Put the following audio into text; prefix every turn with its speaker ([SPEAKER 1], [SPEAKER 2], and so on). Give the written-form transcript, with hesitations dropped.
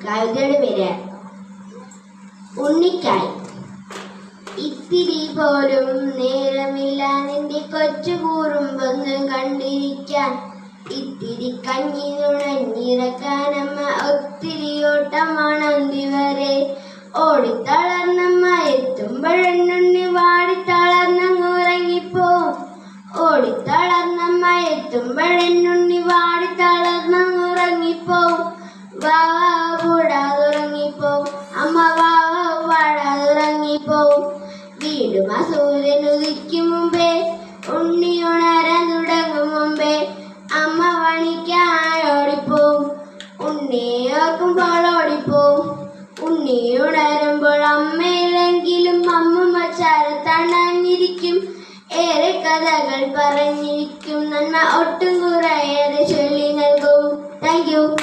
[SPEAKER 1] കവിതയുടെ പേര് ഉണ്ണിക്കായ്. ഇത്തിരി പോലും നേരമില്ല നിന്റെ കൊച്ചു കൂറുമ്പൊന്ന് കണ്ടിരിക്കാൻ. ഇത്തിരി കഞ്ഞി നുണഞ്ഞിറക്കാനമ്മ ഒത്തിരി ഓട്ടമാണന്തി വരെ. ഓടിത്തളർന്നമ്മ എത്തുമ്പോഴെണ്ണുണ്ണി വാടിത്തളർന്നങ്ങുറങ്ങിപ്പോവും. ഓടിത്തളർന്നമ്മ എത്തുമ്പോഴെണ്ണുണ്ണി വാടിത്തളർന്നങ്ങുറങ്ങിപ്പോവും. വാവാ കൂടാതുറങ്ങിപ്പോവും. അമ്മ വാവാ വാടാതുറങ്ങിപ്പോവും. വീടുമാ സൂര്യൻ ഉദിക്കും മുമ്പേ ഉണ്ണി ഉണരാൻ തുടങ്ങും മുമ്പേ അമ്മ പണിക്കായി ഓടിപ്പോവും. ഉണ്ണിയെ ഓർക്കുമ്പോൾ ഓടിപ്പോവും. ഉണ്ണി ഉണരുമ്പോൾ അമ്മയിലെങ്കിലും അമ്മമ്മ ചാരത്തണഞ്ഞിരിക്കും. ഏറെ കഥകൾ പറഞ്ഞിരിക്കും. നന്മ ഒട്ടും കുറേയേറെ ചൊല്ലി നൽകും. Thank you.